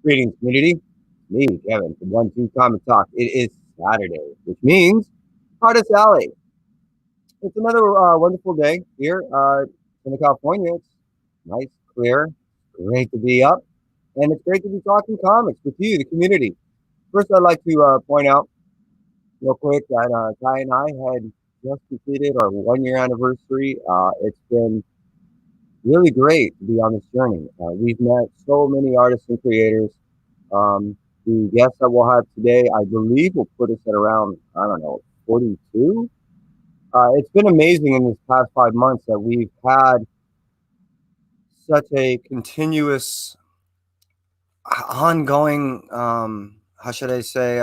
Greetings, community. Me, Kevin, from 1-2 Comic Talk. It is Saturday, which means Artist Alley. It's another wonderful day here in California. It's nice, clear, great to be up, and it's great to be talking comics with you, the community. First, I'd like to point out real quick that Ty and I had just completed our 1 year anniversary. It's been really great to be on this journey. We've met so many artists and creators. The guests that we'll have today, I believe, will put us at around, I don't know, 42. It's been amazing in this past 5 months that we've had such a continuous, ongoing, how should I say,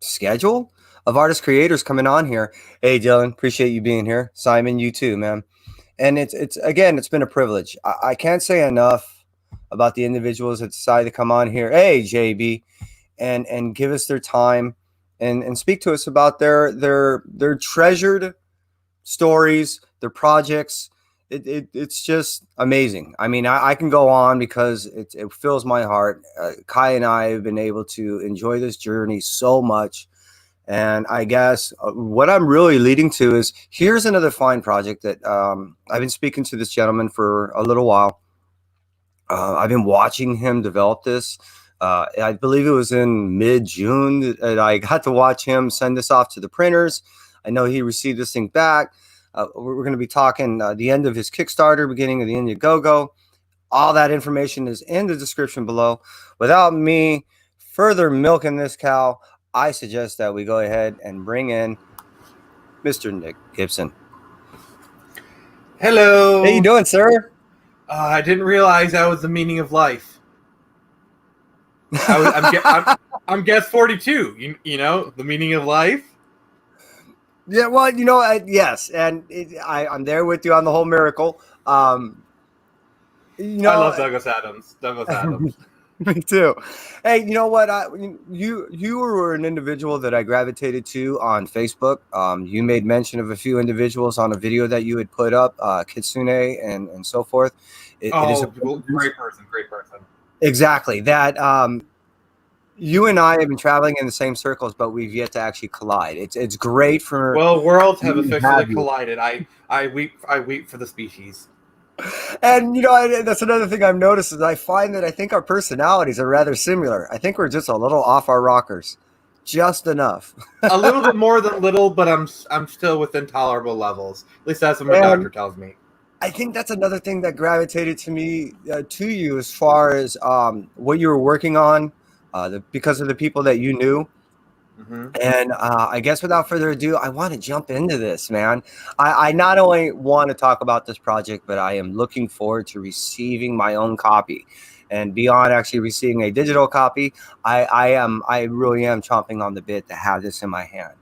schedule of artist creators coming on here. Hey, Dylan, appreciate you being here. Simon, you too, man. And it's again, it's been a privilege. I can't say enough about the individuals that decide to come on here. Hey, JB, and give us their time and speak to us about their treasured stories, their projects. It's just amazing. I mean, I can go on because it fills my heart. Kai and I have been able to enjoy this journey so much. And I guess what I'm really leading to is here's another fine project that I've been speaking to this gentleman for a little while. I've been watching him develop this. I believe it was in mid-June that I got to watch him send this off to the printers. I know he received this thing back. We're going to be talking the end of his Kickstarter, beginning of the Indiegogo. All that information is in the description below. Without me further milking this cow, I suggest that we go ahead and bring in Mr. Nick Gibson. Hello. How you doing, sir? I didn't realize that was the meaning of life. I'm guest 42. You know the meaning of life. Yeah, well, yes, and I'm there with you on the whole miracle. I love Douglas Adams. Me too. Hey, you know what? You were an individual that I gravitated to on Facebook. You made mention of a few individuals on a video that you had put up, Kitsune and so forth. It is a great person. Exactly. That you and I have been traveling in the same circles, but we've yet to actually collide. It's great for worlds have officially collided. I weep for the species. And that's another thing I've noticed is I find that I think our personalities are rather similar. I think we're just a little off our rockers, just enough. A little bit more than little, but I'm still within tolerable levels. At least that's what my doctor tells me. I think that's another thing that gravitated to me to you as far as what you were working on, because of the people that you knew. Mm-hmm. And I guess without further ado, I want to jump into this, man. I not only want to talk about this project, but I am looking forward to receiving my own copy. And beyond actually receiving a digital copy, I really am chomping on the bit to have this in my hand.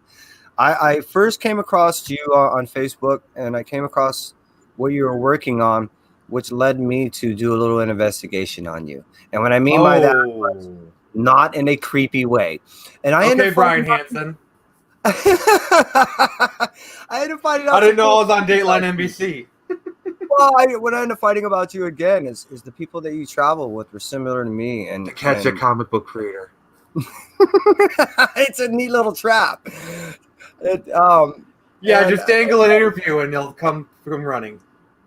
I first came across you on Facebook, and I came across what you were working on, which led me to do a little investigation on you. And what I mean by that was not in a creepy way. And I ended up Brian Hansen. I ended up finding out. I didn't know I was on Dateline NBC. Well, what I ended up finding about you again is the people that you travel with were similar to me. And to catch a comic book creator. It's a neat little trap. Just dangle an interview and they'll come running.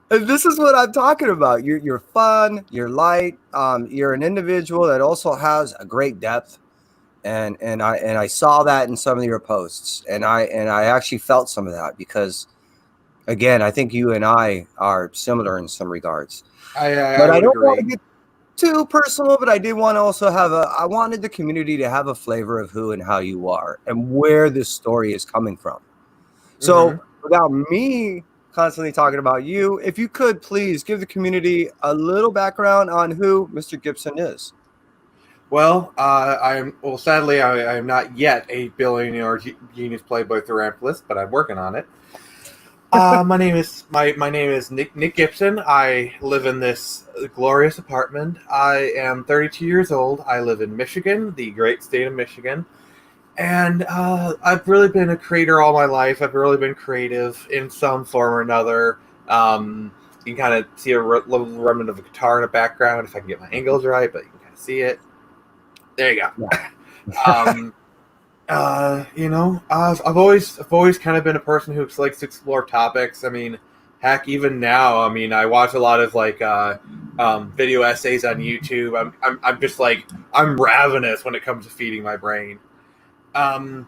This is what I'm talking about. You're fun. You're light. You're an individual that also has a great depth, and I saw that in some of your posts, and I actually felt some of that because, again, I think you and I are similar in some regards. I don't want to get too personal, but I did want to also I wanted the community to have a flavor of who and how you are and where this story is coming from. So without me constantly talking about you, if you could please give the community a little background on who Mr. Gibson is. Well, sadly I am not yet a billionaire genius playboy philanthropist, but I'm working on it. My name is Nick Gibson. I live in this glorious apartment. I am 32 years old. I live in Michigan, the great state of Michigan. And I've really been a creator all my life. I've really been creative in some form or another. You can kind of see a little remnant of a guitar in the background if I can get my angles right, but you can kind of see it. There you Yeah. go. I've always kind of been a person who likes to explore topics. I mean, heck, even now, I mean, I watch a lot of video essays on YouTube. I'm just like I'm ravenous when it comes to feeding my brain. Um,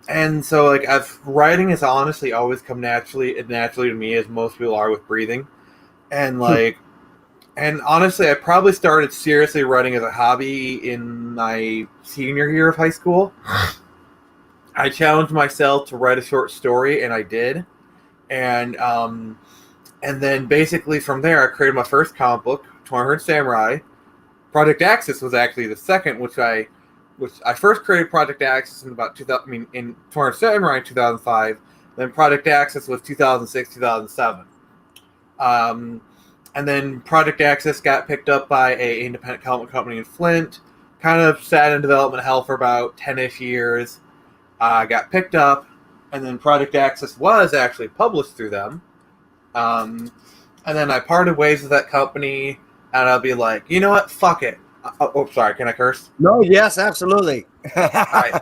and so writing has honestly always come naturally to me, as most people are with breathing. And and honestly, I probably started seriously writing as a hobby in my senior year of high school. I challenged myself to write a short story, and I did. And and then basically from there, I created my first comic book, 200 Samurai. Project Axis was actually the second, which I first created Project Axis in about 2000. I mean, in 200 Samurai in 2005. Then Project Axis was 2006, 2007. Um, and then Project Axis got picked up by a independent comic company in Flint. Kind of sat in development hell for about 10-ish years. Got picked up, and then Project Access was actually published through them. And then I parted ways with that company, and I'll be like, you know what? Fuck it. Sorry. Can I curse? No, yes, absolutely. All right.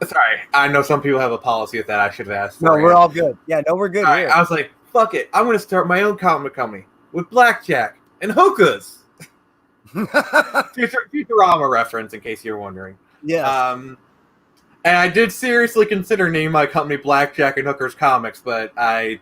Sorry. I know some people have a policy with that. I should have asked. No, we're all good. Yeah, no, we're good All right. here. I was like, fuck it. I'm going to start my own comic company with blackjack and hookahs. Futurama reference, in case you're wondering. Yes. And I did seriously consider naming my company Blackjack and Hookers Comics, but I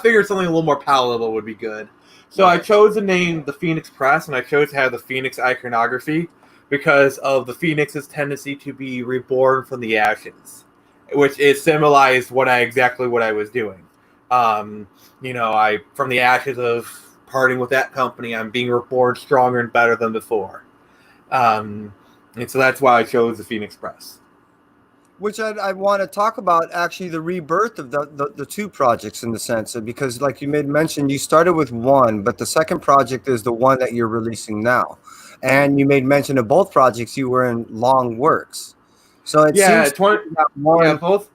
figured something a little more palatable would be good. So I chose the name The Phoenix Press, and I chose to have the Phoenix iconography because of the Phoenix's tendency to be reborn from the ashes, which is symbolized exactly what I was doing. From the ashes of parting with that company, I'm being reborn stronger and better than before. And so that's why I chose the Phoenix Press. Which I want to talk about actually the rebirth of the two projects in the sense of, because like you made mention, you started with one, but the second project is the one that you're releasing now. And you made mention of both projects, you were in long works. So it seems both.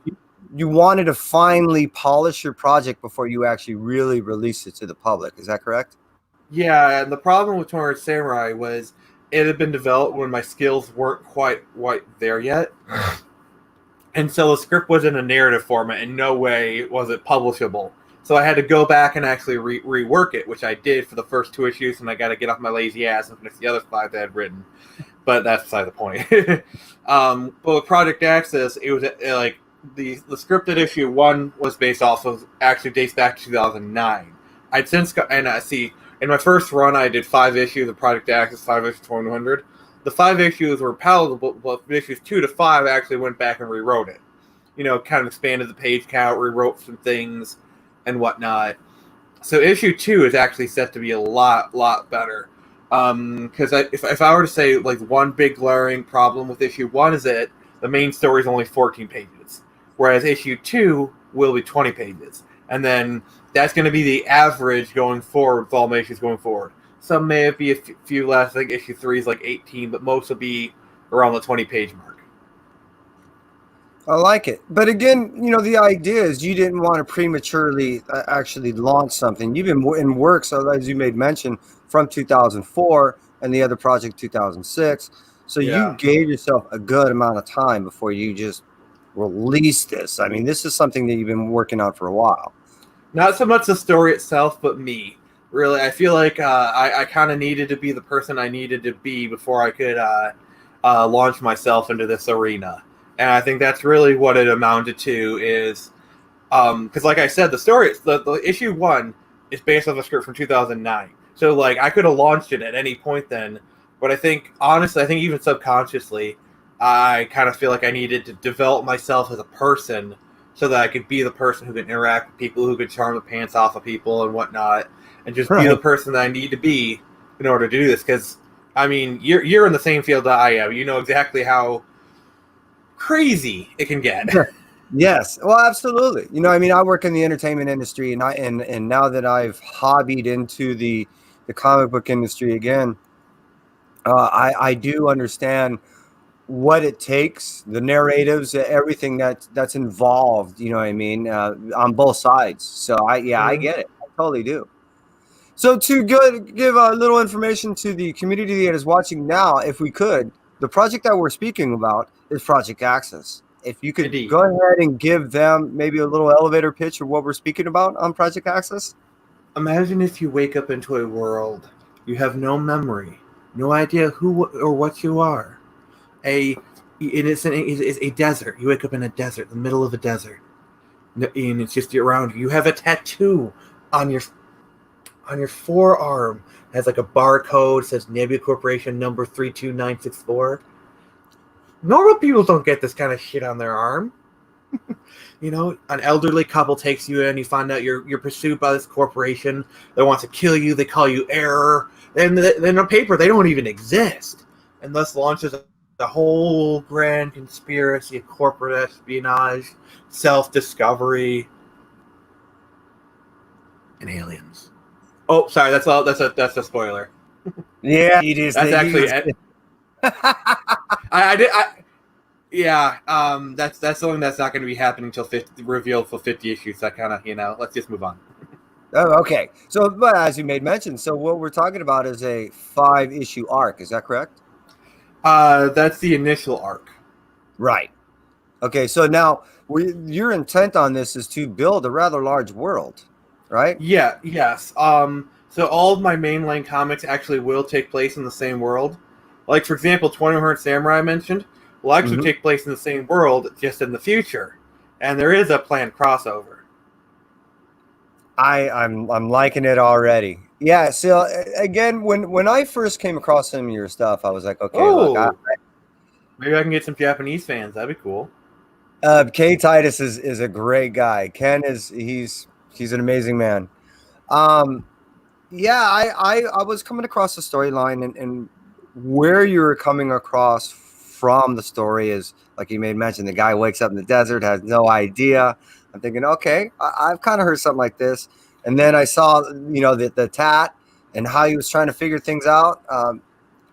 You wanted to finally polish your project before you actually really release it to the public. Is that correct? Yeah, and the problem with 200 Samurai was it had been developed when my skills weren't quite there yet. And so the script was in a narrative format. In no way was it publishable. So I had to go back and actually rework it, which I did for the first 2 issues, and I got to get off my lazy ass and finish the other 5 that I had written. But that's beside the point. But with Project Access, it was like the scripted issue 1 was based also actually dates back to 2009. I'd since got, and see, in my first run, I did 5 issues of Project Access, 5 issues 100. The 5 issues were palatable, but issues 2 to 5 actually went back and rewrote it. Kind of expanded the page count, rewrote some things, and whatnot. So issue 2 is actually set to be a lot better. Because if I were to say like one big glaring problem with issue 1 is that the main story is only 14 pages, whereas issue 2 will be 20 pages, and then that's going to be the average going forward with all my issues going forward. Some may be a few less. I think issue 3 is like 18, but most will be around the 20-page mark. I like it. But again, the idea is you didn't want to prematurely actually launch something. You've been in works, as you made mention, from 2004 and the other project 2006. So Yeah. you gave yourself a good amount of time before you just released this. I mean, this is something that you've been working on for a while. Not so much the story itself, but me. Really, I feel like I kind of needed to be the person I needed to be before I could launch myself into this arena. And I think that's really what it amounted to is, because like I said, the story, the issue 1 is based off a script from 2009. So like I could have launched it at any point then, but I think even subconsciously, I kind of feel like I needed to develop myself as a person so that I could be the person who could interact with people, who could charm the pants off of people and whatnot, and just be the person that I need to be in order to do this. Because I mean, you're in the same field that I am. You know exactly how crazy it can get. Yes, well, absolutely. I work in the entertainment industry, and now that I've hobbied into the comic book industry again, I do understand what it takes, the narratives, everything that's involved. On both sides. So I get it. I totally do. So to give a little information to the community that is watching now, if we could, the project that we're speaking about is Project Access. If you could Indeed. go ahead and give them maybe a little elevator pitch of what we're speaking about on Project Access. Imagine if you wake up into a world you have no memory, no idea who or what you are. It's a desert. You wake up in a desert, the middle of a desert, and it's just around you. You have a tattoo on your forearm. It has like a barcode. It says Nebula Corporation number 32964. Normal people don't get this kind of shit on their arm. An elderly couple takes you in. You find out you're pursued by this corporation that wants to kill you. They call you error. And then on paper, they don't even exist. And thus launches the whole grand conspiracy of corporate espionage, self-discovery, and aliens. Oh, sorry. That's all. That's a spoiler. Yeah, That's actually. I did. Yeah, that's something that's not going to be happening until revealed for 50 issues. That kind of, let's just move on. Oh, okay. So, but as you made mention, so what we're talking about is a 5-issue arc. Is that correct? That's the initial arc. Right. Okay. So now your intent on this is to build a rather large world, right? Yeah. Yes. So all of my mainline comics actually will take place in the same world. Like, for example, 2100 Samurai I mentioned will actually take place in the same world, just in the future. And there is a planned crossover. I'm liking it already. Yeah. So again, when I first came across some of your stuff, I was like, okay, look, maybe I can get some Japanese fans. That'd be cool. K Titus is a great guy. Ken he's an amazing man. Yeah, I was coming across the storyline and where you're coming across from the story is, like you made mention, the guy wakes up in the desert, has no idea. I'm thinking, okay, I've kind of heard something like this. And then I saw, the tat and how he was trying to figure things out.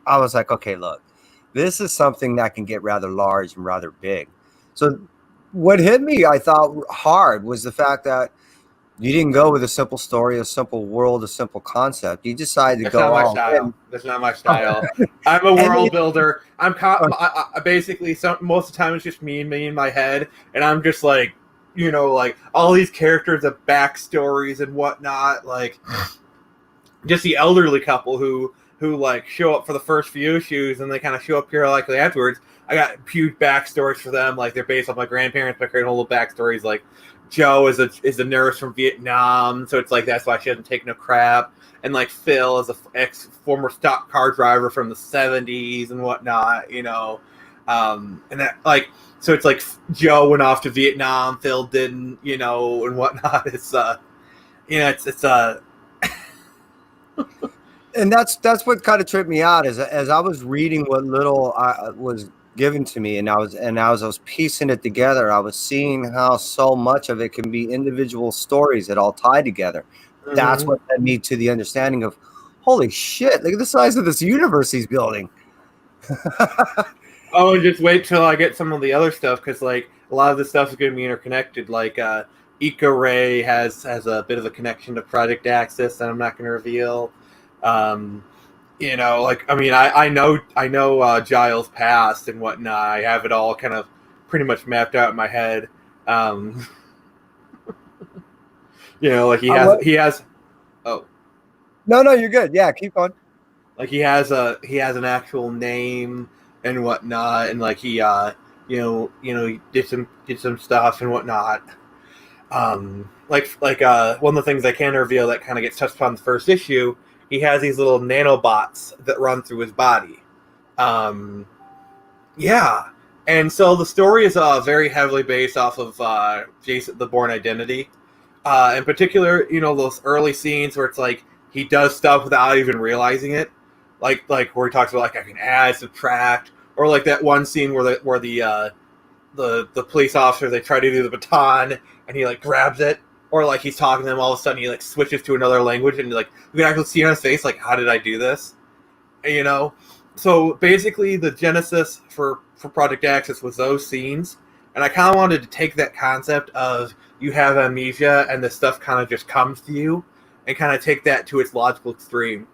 I was like, okay, look, this is something that can get rather large and rather big. So what hit me, I thought, hard was the fact that you didn't go with a simple story, a simple world, a simple concept. You decided to go all in. That's not my style. I'm a world builder. Basically, most of the time it's just me in my head, and I'm just like, like all these characters have backstories and whatnot. Like, just the elderly couple who like show up for the first few issues, and they kind of show up periodically afterwards. I got huge backstories for them. Like, they're based on my grandparents, but creating little backstories. Like, Joe is a nurse from Vietnam, so it's like that's why she doesn't take no crap. And like Phil is a former stock car driver from the 70s and whatnot, and that, like, so it's like Joe went off to Vietnam, Phil didn't, and whatnot. It's it's and that's what kind of tripped me out as I was reading what little was given to me, and as I was piecing it together, I was seeing how so much of it can be individual stories that all tie together. Mm-hmm. That's what led me to the understanding of, holy shit, look at the size of this universe he's building. Oh, just wait till I get some of the other stuff, because like a lot of this stuff is going to be interconnected. Like Eco Ray has a bit of a connection to Project Access that I'm not going to reveal. I know Giles' past and whatnot. I have it all kind of pretty much mapped out in my head. Like he has. Oh, no, you're good. Yeah, keep going. Like he has an actual name and whatnot, and like he he did some stuff and whatnot. One of the things I can reveal that kind of gets touched upon in the first issue. He has these little nanobots that run through his body. And so the story is very heavily based off of Jason the Bourne Identity. In particular, those early scenes where it's like he does stuff without even realizing it. Like where he talks about, like, I can add, subtract, or like that one scene where the police officer, they try to do the baton and he like grabs it. Or like he's talking to them, all of a sudden he like switches to another language, and like you can actually see on his face, like, how did I do this? So basically the genesis for Project Access was those scenes, and I kind of wanted to take that concept of you have amnesia and this stuff kind of just comes to you, and kind of take that to its logical extreme.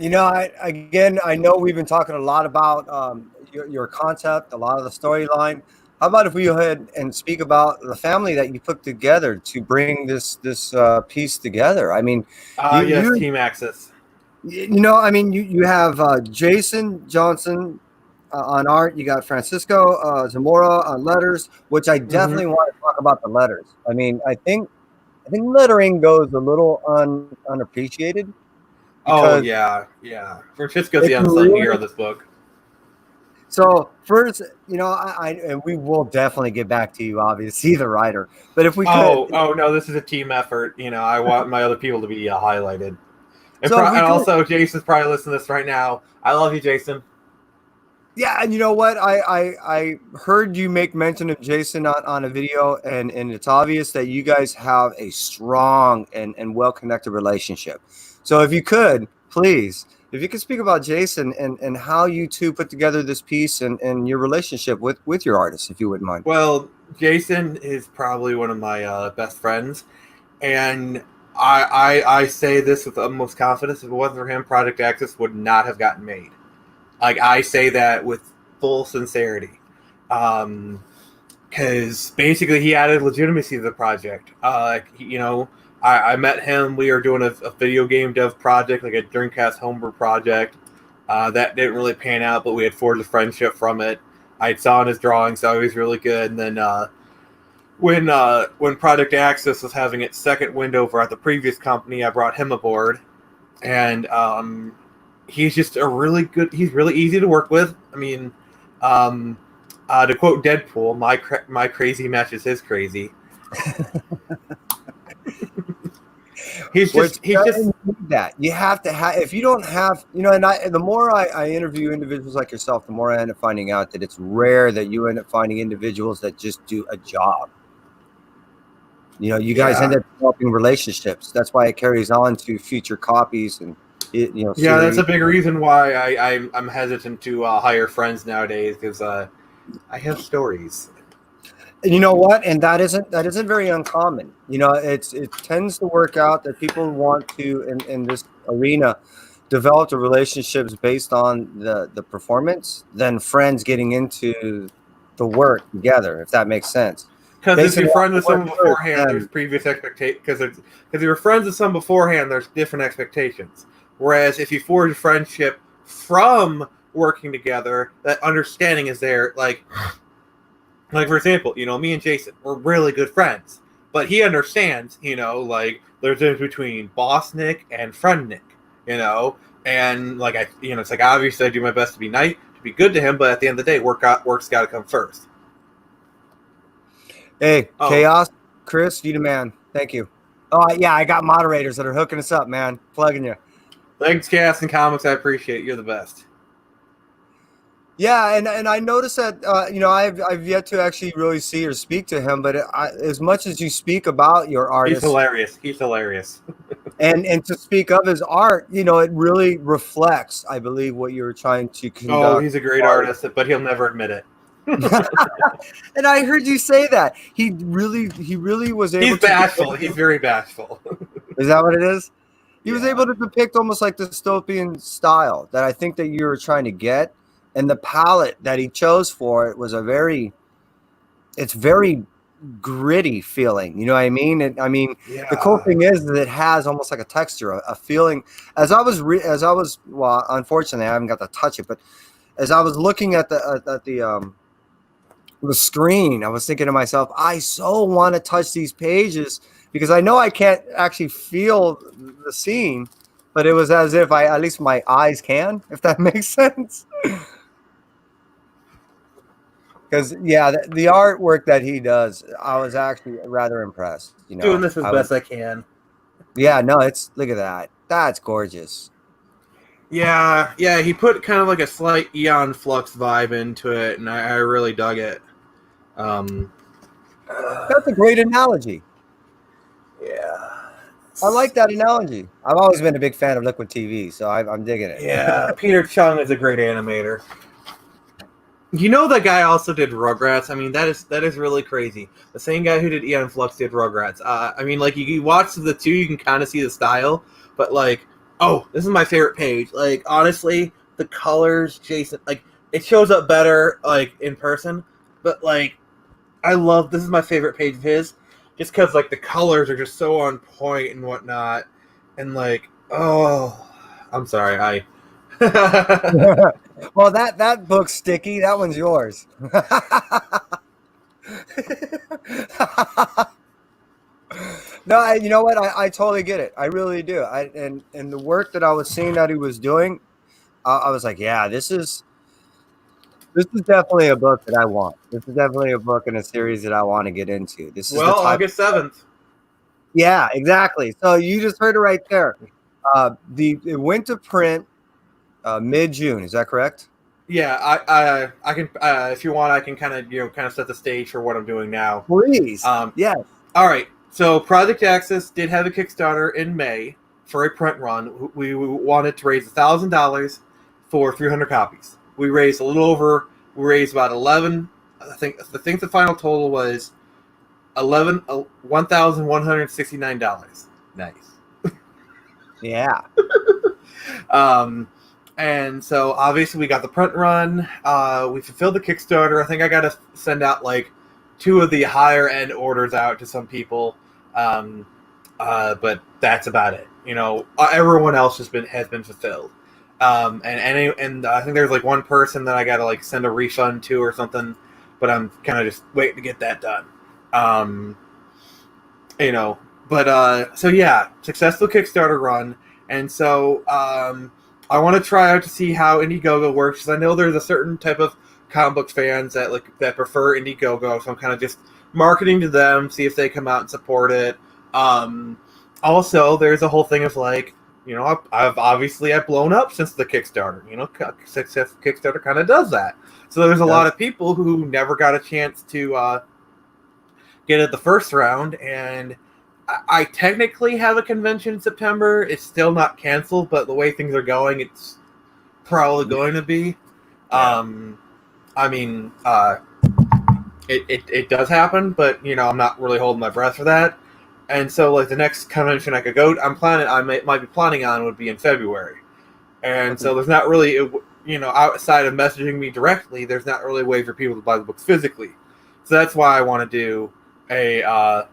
I know we've been talking a lot about your concept, a lot of the storyline. How about if we go ahead and speak about the family that you put together to bring this piece together? I mean, you Yes, you Team Axis. you have Jason Johnson on art. You got Francisco Zamora on letters, which I Hmm. definitely want to talk about the letters. I think lettering goes a little unappreciated Oh because yeah, yeah. Francisco's it the can unsung hero really. of this book. So first, and we will definitely get back to you, obviously, the writer. But if we could, Oh no, this is a team effort. I want my other people to be highlighted. And so if we and could, also, Jason's probably listening to this right now. I love you, Jason. yeah. And you know what? I heard you make mention of Jason on a video, and it's obvious that you guys have a strong and well connected relationship. So if you could, please, if you could speak about Jason and how you two put together this piece and your relationship with your artist, if you wouldn't mind. Well, Jason is probably one of my best friends, and I say this with the utmost confidence. If it wasn't for him, Project Access would not have gotten made. Like, I say that with full sincerity, because basically he added legitimacy to the project. I met him. We were doing a video game dev project, like a Dreamcast homebrew project. That didn't really pan out, but we had forged a friendship from it. I saw in his drawings, so he was really good. And then when Project Access was having its second window for at the previous company, I brought him aboard, and he's just a really good. He's really easy to work with. I mean, to quote Deadpool, my crazy matches his crazy. Which He's just you need that you have to have. If you don't have, the more I interview individuals like yourself, the more I end up finding out that it's rare that you end up finding individuals that just do a job. You guys end yeah. up developing relationships. That's why it carries on to future copies and Yeah, that's series. a big reason why I'm hesitant to hire friends nowadays, because I have stories. And you know what? And that isn't very uncommon. It tends to work out that people want to in this arena develop the relationships based on the performance, then friends getting into the work together, if that makes sense. Because if Basically, you're friends with work someone first, beforehand, there's then previous expectations. Because you're friends with someone beforehand, there's different expectations. Whereas if you forge a friendship from working together, that understanding is there. Like for example, me and Jason, we're really good friends, but he understands. Like there's a difference between boss Nick and friend Nick. And like it's like obviously I do my best to be nice, to be good to him, but at the end of the day, work's got to come first. hey, Oh, chaos, Chris, you the man. Thank you. Oh yeah, I got moderators that are hooking us up, man. Plugging you. thanks, Cast and Comics. I appreciate it. You're the best. Yeah, and I noticed that I've yet to actually really see or speak to him, but as much as you speak about your He's artist hilarious. He's hilarious. and to speak of his art, it really reflects, I believe, what you're trying to Oh, conduct. he's a great artist, but he'll never admit it. And I heard you say that he really was able He's to bashful. He's very bashful. Is that what it is? He was Yeah. able to depict almost like dystopian style that I think that you were trying to get, and the palette that he chose for it was it's very gritty feeling. You know what I mean? The cool Yeah. thing is that it has almost like a texture, a feeling. Well, unfortunately, I haven't got to touch it, but as I was looking at the screen, I was thinking to myself, I so want to touch these pages because I know I can't actually feel the scene, but it was as if at least my eyes can, if that makes sense. Because yeah, the artwork that he does, I was actually rather impressed. Doing this as I was, best I can. yeah, no, look at that. That's gorgeous. Yeah, yeah, he put kind of like a slight Eon Flux vibe into it, and I really dug it. Um, That's a great analogy. yeah. I like that analogy. I've always been a big fan of Liquid TV, so I'm digging it. Yeah, Peter Chung is a great animator. That guy also did Rugrats. I mean, that is really crazy. The same guy who did Eon Flux did Rugrats. I mean, like you watch the two, you can kind of see the style, but like Oh, this is my favorite page. Like, honestly, the colors, Jason, like, it shows up better, like, in person. But, like, I love, this is my favorite page of his. Just because, like, the colors are just so on point and whatnot. And, like, oh, I'm sorry, Well, that book's sticky. That one's yours. No, you know what? I totally get it. I really do. And the work that I was seeing that he was doing, I was like, yeah, this is definitely a book that I want. This is definitely a book in a series that I want to get into. This is the well, type. August 7th. Yeah, exactly. So you just heard it right there. It went to print mid June. Is that correct? Yeah, I can, if you want, I can kind of, kind of set the stage for what I'm doing now. Please. Um, Yes. all right. So Project Access did have a Kickstarter in May for a print run. We wanted to raise $1,000 for 300 copies. We raised a little over. We raised about 11. I think the final total was 1,169. Nice. Yeah. And so obviously we got the print run. We fulfilled the Kickstarter. I think I got to send out like 2 of the higher end orders out to some people. But that's about it. Everyone else has been fulfilled. And I think there's like one person that I got to like send a refund to or something, but I'm kind of just waiting to get that done. So yeah, successful Kickstarter run. And so, I want to try out to see how Indiegogo works, because I know there's a certain type of comic book fans that prefer Indiegogo, so I'm kind of just marketing to them, see if they come out and support it. Also, there's a whole thing of like, I've blown up since the Kickstarter. Kickstarter kind of does that. So there's a lot of people who never got a chance to get it the first round, and I technically have a convention in September. It's still not canceled, but the way things are going, it's probably going to be. Yeah. It does happen, but I'm not really holding my breath for that. And so, like, the next convention I could go, I might be planning on would be in February. And so there's not really, outside of messaging me directly, there's not really a way for people to buy the books physically. So that's why I want to do a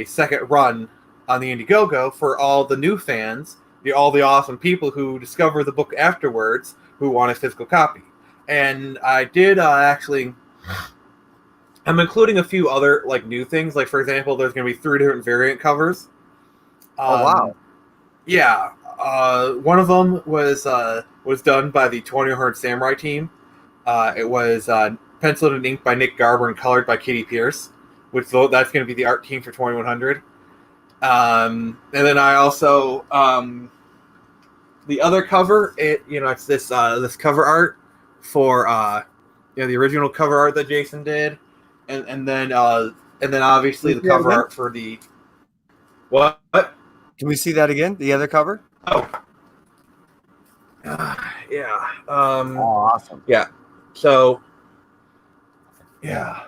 second run on the Indiegogo for all the new fans, all the awesome people who discover the book afterwards who want a physical copy. And I did actually, I'm including a few other like new things. Like, for example, there's going to be 3 different variant covers. Oh wow! Yeah, one of them was done by the 20 Samurai team. It was penciled and inked by Nick Garber and colored by Katie Pierce, which that's going to be the art team for 2100. And then I also the other cover, it's this cover art for the original cover art that Jason did, and then obviously the cover art for the what? Can we see that again? The other cover? Oh, yeah. Awesome. Yeah. So, yeah.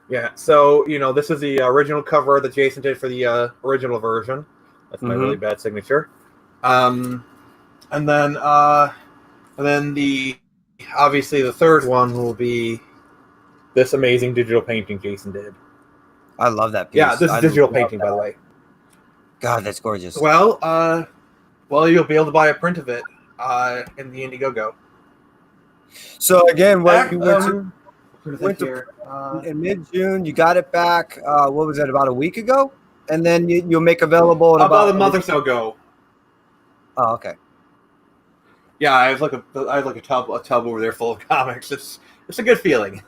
Yeah. So, this is the original cover that Jason did for the original version. That's my really bad signature. And then obviously the third one will be this amazing digital painting Jason did. I love that piece. Yeah, this is digital painting, by the way. God, that's gorgeous. Well, you'll be able to buy a print of it in the Indiegogo. So again, what you went to in mid-June, you got it back. What was that? About a week ago, and then you'll make available in about a month or so ago. Oh, okay. Yeah, I have a tub over there full of comics. It's a good feeling.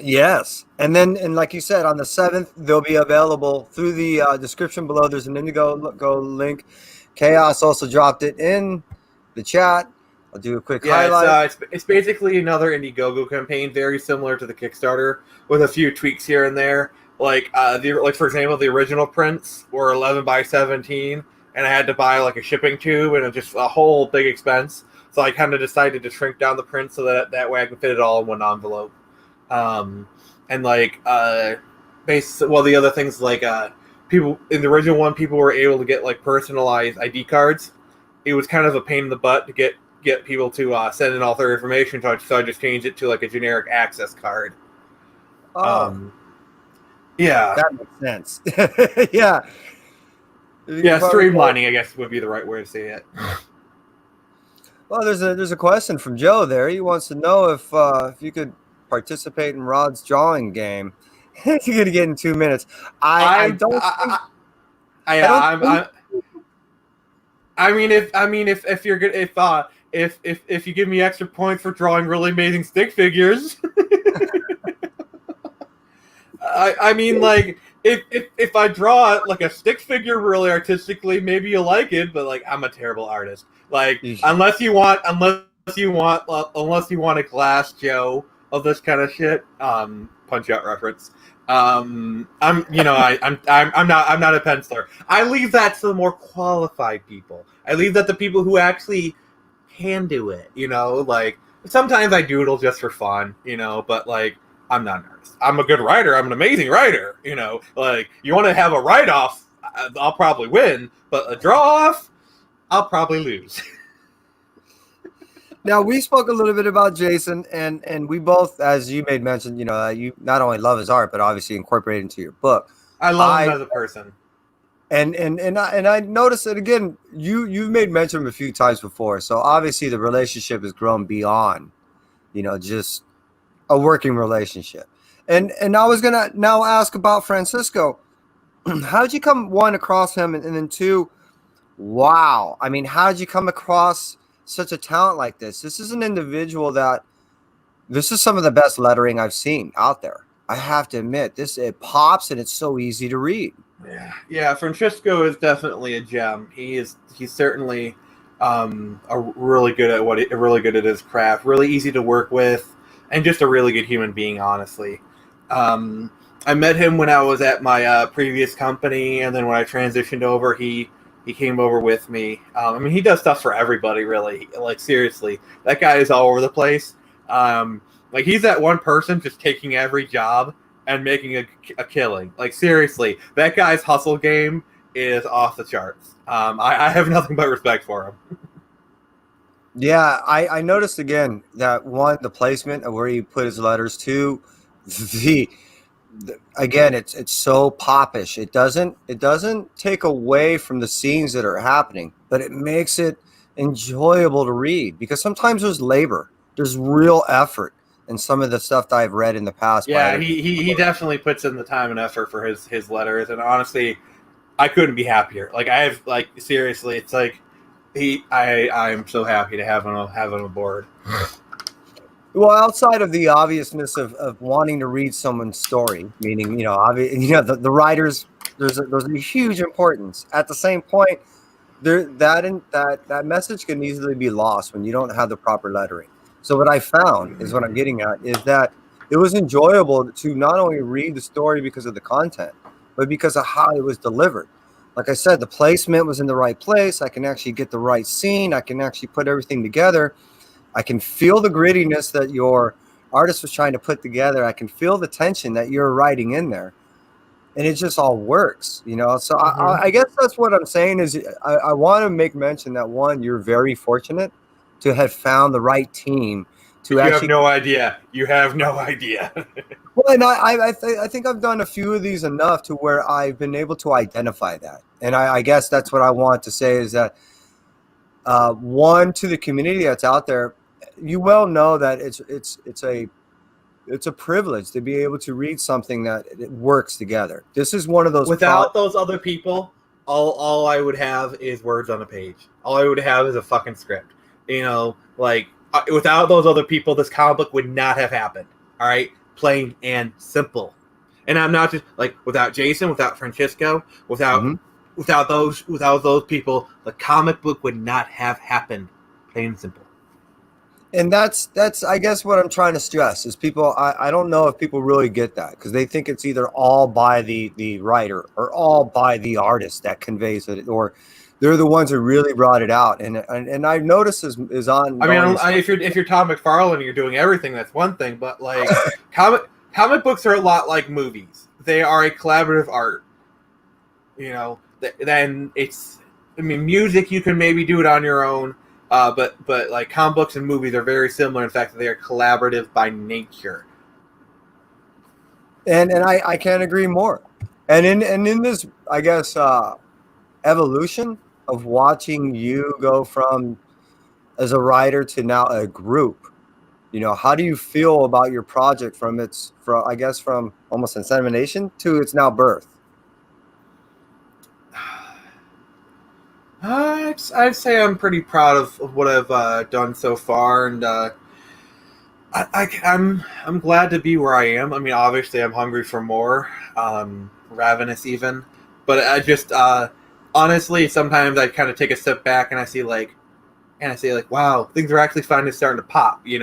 Yes, and like you said, on the 7th, they'll be available through the description below. There's an Indiegogo link. Chaos also dropped it in the chat. I'll do a quick highlight. It's basically another Indiegogo campaign, very similar to the Kickstarter, with a few tweaks here and there. Like for example, the original prints were 11 by 17, and I had to buy like a shipping tube and just a whole big expense. So I kind of decided to shrink down the print so that way I can fit it all in one envelope. The other things like people in the original one, people were able to get like personalized ID cards. It was kind of a pain in the butt to get people to send in all their information, so I just changed it to like a generic access card. Oh, Yeah, that makes sense. Yeah. yeah, streamlining, I guess, would be the right way to say it. Well, there's a question from Joe there. He wants to know if you could participate in Rod's drawing game. You're gonna get in 2 minutes. I I'm, don't think I, I don't think I'm, if you're good, if you give me extra points for drawing really amazing stick figures, I mean, like, if I draw like a stick figure really artistically, maybe you'll like it. But like, I'm a terrible artist. Like, unless you want a Glass Joe of this kind of shit, Punch Out reference. I'm not a penciler. I leave that to the more qualified people. I leave that to people who actually can do it. Like sometimes I doodle just for fun. But like I'm not an artist. I'm a good writer. I'm an amazing writer. Like you want to have a write off, I'll probably win, but a draw off, I'll probably lose. Now we spoke a little bit about Jason, and we both, as you made mention, you not only love his art, but obviously incorporate it into your book. I love him as a person, and I noticed that again. You've made mention of him a few times before, so obviously the relationship has grown beyond, just a working relationship. And I was gonna now ask about Francisco. How'd you come one across him, and then two? Wow, I mean, how did you come across such a talent like this? This is an individual this is some of the best lettering I've seen out there. I have to admit, it pops and it's so easy to read. Yeah. Francisco is definitely a gem. He's certainly really good at his craft. Really easy to work with, and just a really good human being. Honestly, I met him when I was at my previous company, and then when I transitioned over, he came over with me. He does stuff for everybody, really. Like, seriously, that guy is all over the place. Like, he's that one person just taking every job and making a killing. Like, seriously, that guy's hustle game is off the charts. I have nothing but respect for him. Yeah, I noticed again that the placement of where he put his letters to, again, it's so popish. It doesn't take away from the scenes that are happening, but it makes it enjoyable to read, because sometimes there's real effort in some of the stuff that I've read in the past. Yeah, he definitely puts in the time and effort for his letters, and honestly, I couldn't be happier. Like, seriously, it's like I'm so happy to have him aboard. Well, outside of the obviousness of wanting to read someone's story, meaning, the writers, there's a huge importance. At the same point, that message can easily be lost when you don't have the proper lettering. So what I found is, what I'm getting at is that it was enjoyable to not only read the story because of the content, but because of how it was delivered. Like I said, the placement was in the right place. I can actually get the right scene. I can actually put everything together. I can feel the grittiness that your artist was trying to put together. I can feel the tension that you're writing in there. And it just all works, So Mm-hmm. I guess that's what I'm saying is I want to make mention that, one, you're very fortunate to have found the right team to You actually. have no idea. You have no idea. Well, and I think I've done a few of these enough to where I've been able to identify that. And I guess that's what I want to say is that, one, to the community that's out there, you well know that it's a privilege to be able to read something that it works together. This is one of those. Without those other people, all I would have is words on a page. All I would have is a fucking script. Without those other people, this comic book would not have happened. All right, plain and simple. And I'm not just like, without Jason, without Francisco, without those people, the comic book would not have happened. Plain and simple. And that's I guess what I'm trying to stress is people. I don't know if people really get that, because they think it's either all by the writer or all by the artist that conveys it, or they're the ones who really brought it out. And I've noticed is on. If you're Todd McFarlane and you're doing everything, that's one thing. But like comic books are a lot like movies. They are a collaborative art. Then it's, I mean, music you can maybe do it on your own, but like comic books and movies are very similar in fact that they are collaborative by nature. And I can't agree more. And in this, I guess, evolution of watching you go from as a writer to now a group, how do you feel about your project from almost insemination to its now birth? I'd say I'm pretty proud of what I've done so far, and I'm glad to be where I am. I mean, obviously, I'm hungry for more, ravenous even. But I just honestly, sometimes I kind of take a step back and I say like, wow, things are actually finally starting to pop. And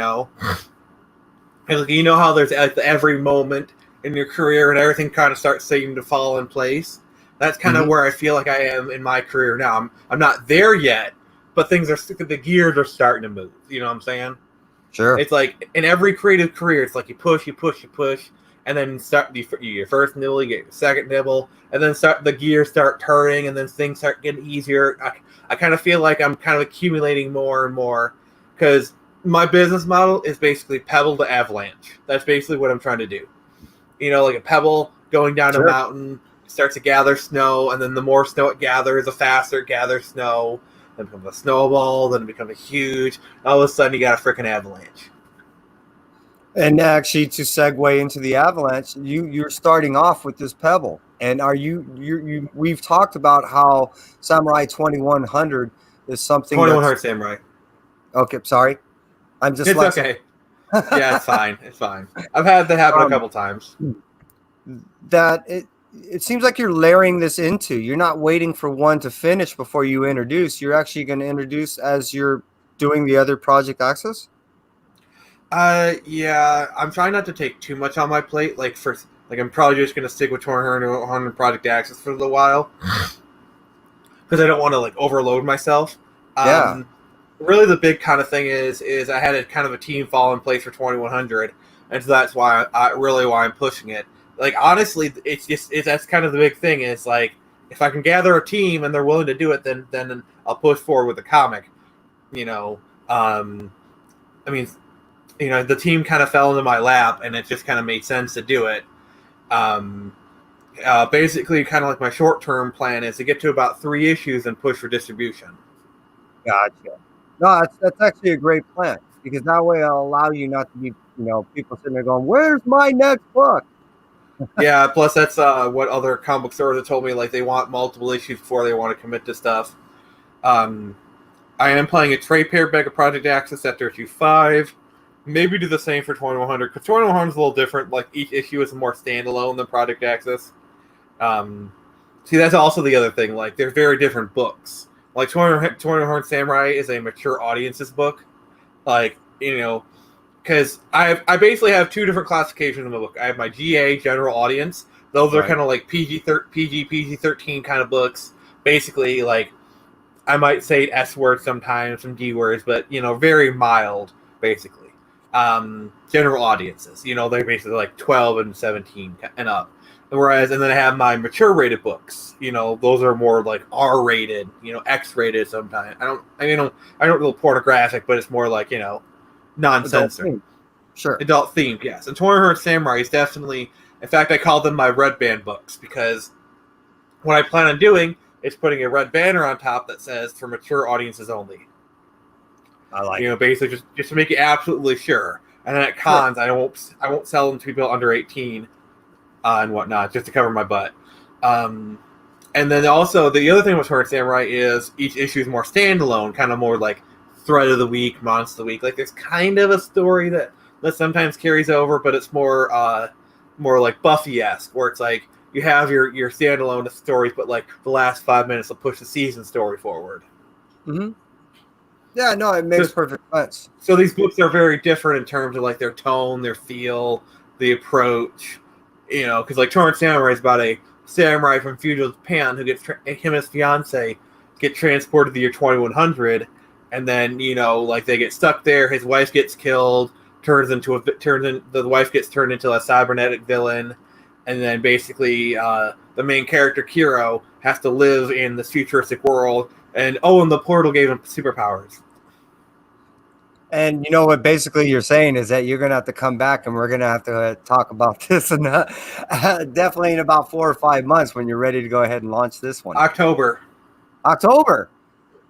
like, how there's at every moment in your career and everything kind of starts seeming to fall in place. That's kind of Mhm. where I feel like I am in my career now. I'm not there yet, but the gears are starting to move. You know what I'm saying? Sure. It's like in every creative career, it's like you push, and then your first nibble, you get your second nibble, and then the gears start turning, and then things start getting easier. I kind of feel like I'm kind of accumulating more and more because my business model is basically pebble to avalanche. That's basically what I'm trying to do. Like a pebble going down a Sure. mountain starts to gather snow, and then the more snow it gathers, the faster it gathers snow. Then it becomes a snowball, then it becomes a huge. All of a sudden, you got a freaking avalanche. And actually, to segue into the avalanche, you're starting off with this pebble, and are you? We've talked about how Samurai 2100 is something 2100 that's Samurai. okay. Sorry, I'm It's dyslexic. okay. Yeah, it's fine. It's fine. I've had that happen a um, couple times. that it seems like you're layering this into. You're not waiting for one to finish before you introduce. You're actually going to introduce as you're doing the other project access. Yeah, I'm trying not to take too much on my plate. I'm probably just gonna stick with 2100 Project Access for a little while because I don't want to like overload myself. Yeah, Um, really, the big kind of thing is I had a kind of a team fall in place for 2100, and so that's why I'm pushing it. Like honestly, that's kind of the big thing. Is like if I can gather a team and they're willing to do it, then I'll push forward with the comic. You know, um, I mean, the team kind of fell into my lap, and it just kind of made sense to do it. Um, Basically, kind of like my short term plan is to get to about 3 issues and push for distribution. gotcha. No, that's actually a great plan because that way it'll allow you not to be, people sitting there going, "Where's my next book?" Yeah, plus that's what other comic stores have told me. Like they want multiple issues before they want to commit to stuff. Um, I am playing a trade paperback of Project Access after issue 5. Maybe do the same for 2100 because 2100 is a little different. Like each issue is more standalone than Project Access. Um, See, that's also the other thing. Like, they're very different books. Like, 2100 Samurai is a mature audience's book. Like, because I basically have 2 different classifications in the book. I have my GA, general audience. Those are Right. kind of like PG 13 kind of books. Basically, like, I might say S words sometimes, some D words, but, very mild, basically. General audiences, they're basically like 12 and 17 and up. And then I have my mature rated books. Those are more like R rated, X rated sometimes. I don't know pornographic, but it's more like, Adult non-censored. theme. Sure. Adult themed, yes. And 200 Samurai is definitely, in fact, I call them my red band books because what I plan on doing is putting a red banner on top that says for mature audiences only. I like it. Basically just to make it absolutely sure. And then at Sure. cons, I won't sell them to people under 18 and whatnot, just to cover my butt. And then also the other thing with Sword Samurai is each issue is more standalone, kind of more like thread of the week, monster of the week. Like there's kind of a story that sometimes carries over, but it's more like Buffy-esque, where it's like you have your standalone stories, but like the last 5 minutes will push the season story forward. Hmm. Yeah, no, it makes So, perfect sense. so these books are very different in terms of like their tone, their feel, the approach. Because like Torrent Samurai is about a samurai from feudal Japan who gets him and his fiance get transported to the year 2100, and then like they get stuck there. His wife gets killed, the wife gets turned into a cybernetic villain, and then basically the main character Kiro has to live in this futuristic world, and the portal gave him superpowers. And you know what? Basically, you're saying is that you're gonna have to come back, and we're gonna have to talk about this, and definitely in about 4 or 5 months when you're ready to go ahead and launch this one. October.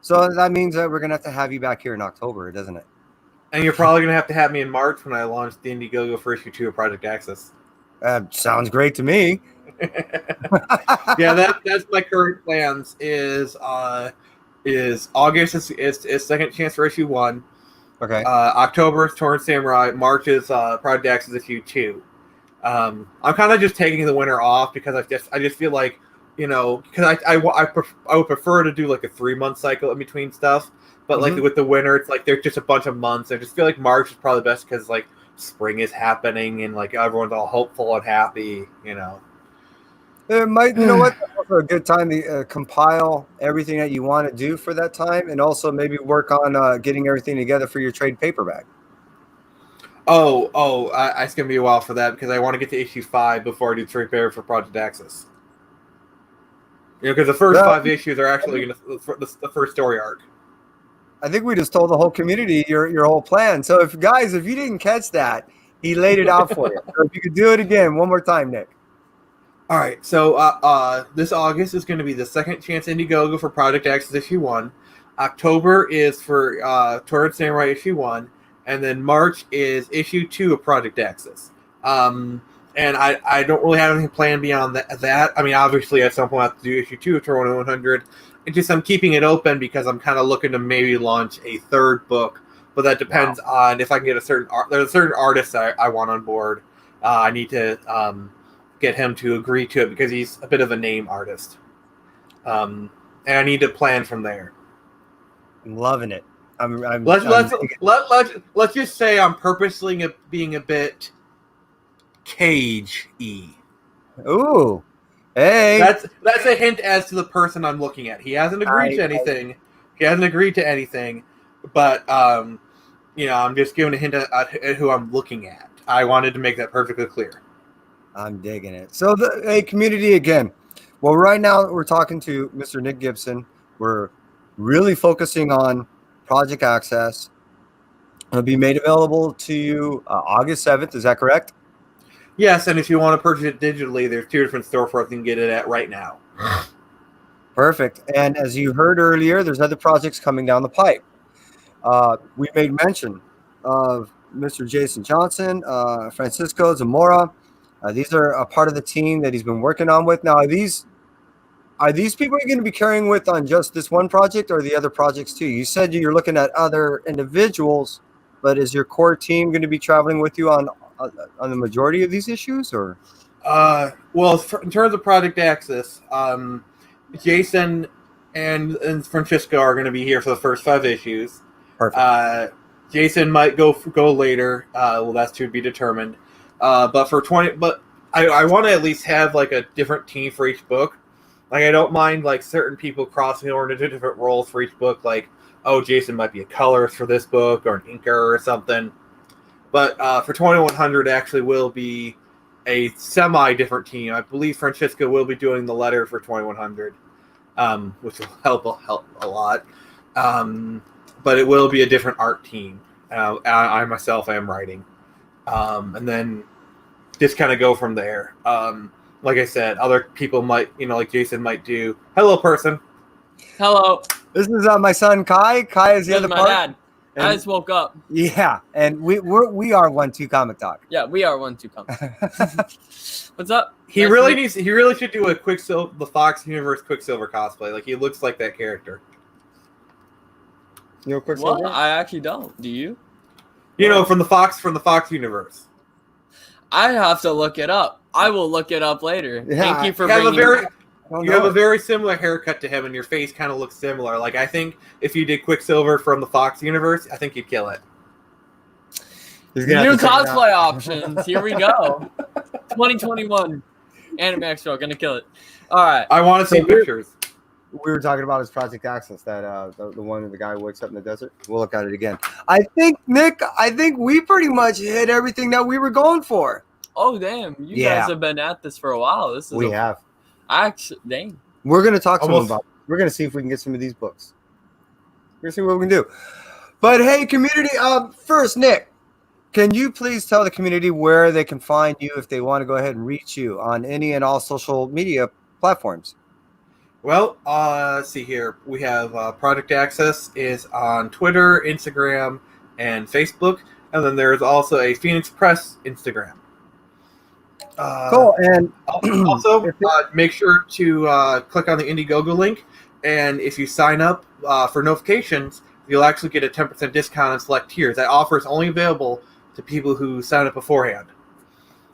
So that means that we're gonna have to have you back here in October, doesn't it? And you're probably going to have me in March when I launch the Indiegogo for issue 2 of Project Access. Sounds great to me. Yeah, that's my current plans. Is August is second chance for issue 1. Okay. October is Torrent Samurai. March is Project Access issue 2. I'm kind of just taking the winter off because I just feel like, because I would prefer to do like a 3-month cycle in between stuff. But like with the winter, it's like there's just a bunch of months. I just feel like March is probably best because like spring is happening and like everyone's all hopeful and happy. It might, you know what? That's also a good time to compile everything that you want to do for that time, and also maybe work on getting everything together for your trade paperback. It's gonna be a while for that because I want to get to issue 5 before I do trade paper for Project Access. Because the first 5 issues are actually the first story arc. I think we just told the whole community your whole plan. So if you didn't catch that, he laid it out for you. So if you could do it again one more time, Nick. All right. So this August is going to be the second chance Indiegogo for Project Access issue 1. October is for Torrent Samurai issue 1, and then March is issue 2 of Project Access. And I don't really have anything planned beyond that. I mean, obviously at some point I have to do issue 2 of Torrent 100. I'm keeping it open because I'm kind of looking to maybe launch a 3rd book, but that depends on if I can get there's a certain artist I want on board. I need to get him to agree to it because he's a bit of a name artist, and I need to plan from there. I'm loving it. Let's just say I'm purposely being a bit Cage-y. Ooh. Hey, that's a hint as to the person I'm looking at. He hasn't agreed to anything. But I'm just giving a hint at who I'm looking at. I wanted to make that perfectly clear. I'm digging it. So community again. Well, right now we're talking to Mr. Nick Gibson. We're really focusing on Project Access. It'll be made available to you August 7th. Is that correct? Yes, and if you want to purchase it digitally, there's 2 different storefronts you can get it at right now. Perfect. And as you heard earlier, there's other projects coming down the pipe. We made mention of Mr. Jason Johnson, Francisco Zamora. These are a part of the team that he's been working on with. Now, are these people you're going to be carrying with on just this one project or the other projects too? You said you're looking at other individuals, but is your core team going to be traveling with you on the majority of these issues, or? Well, in terms of Project Access, Jason and Francisco are going to be here for the first 5 issues. Perfect. Jason might go later. Well, that's to be determined. But I want to at least have like a different team for each book. Like I don't mind like certain people crossing over into different roles for each book. Like, Jason might be a colorist for this book or an inker or something. But for 2100, actually will be a semi-different team. I believe Francisco will be doing the letter for 2100, which will help a lot. But it will be a different art team. I myself am writing. And then just kind of go from there. Like I said, other people might, like Jason might do. Hello, person. Hello. This is my son, Kai. Kai is the other part. Dad. I just woke up. Yeah, and we are 1-2 Comic Talk. Yeah, we are 1-2 Comic. What's up? He really should do a the Fox Universe Quicksilver cosplay. Like he looks like that character. You know Quicksilver? What? I actually don't. Do you? From the Fox Universe. I have to look it up. I will look it up later. Yeah, Thank you for bringing You have a very similar haircut to him, and your face kind of looks similar. Like, I think if you did Quicksilver from the Fox universe, I think you'd kill it. New cosplay options. Here we go. 2021 Anime Extra. Gonna kill it. All right. I want to see pictures. We were talking about his Project Access, that the one where the guy wakes up in the desert. We'll look at it again. I think, Nick, we pretty much hit everything that we were going for. Oh, damn. You guys have been at this for a while. We have. Actually, dang. We're going to talk to them Almost. about it. We're going to see if we can get some of these books. We're going to see what we can do. But hey, community, first, Nick, can you please tell the community where they can find you if they want to go ahead and reach you on any and all social media platforms? Well, let's see here. We have Project Access is on Twitter, Instagram, and Facebook. And then there's also a Phoenix Press Instagram. Cool. And Also, make sure to click on the Indiegogo link. And if you sign up for notifications, you'll actually get a 10% discount on select tiers. That offer is only available to people who sign up beforehand.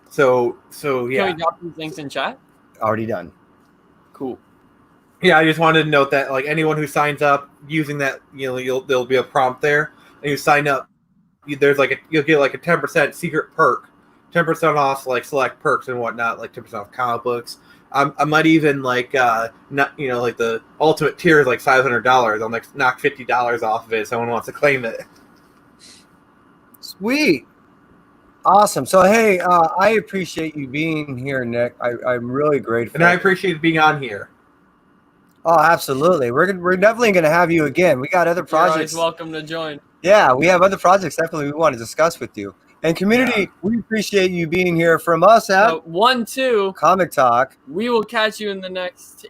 So Can yeah. we drop these links in chat? already done. Cool. Yeah, I just wanted to note that like anyone who signs up using that, there'll be a prompt there, and you sign up. You'll get like a 10% secret perk, 10% off like select perks and whatnot, like 10% off comic books. I might even like not like the ultimate tier is like $500. I'll knock $50 off of it if someone wants to claim it. Sweet. Awesome. So, hey, I appreciate you being here, Nick. I'm really grateful. And I appreciate being on here. Oh, absolutely. We're definitely going to have you again. We got other You're always projects. welcome to join. Yeah, we have other projects definitely we want to discuss with you. And community, we appreciate you being here from us at So, 1, 2. Comic Talk. We will catch you in the next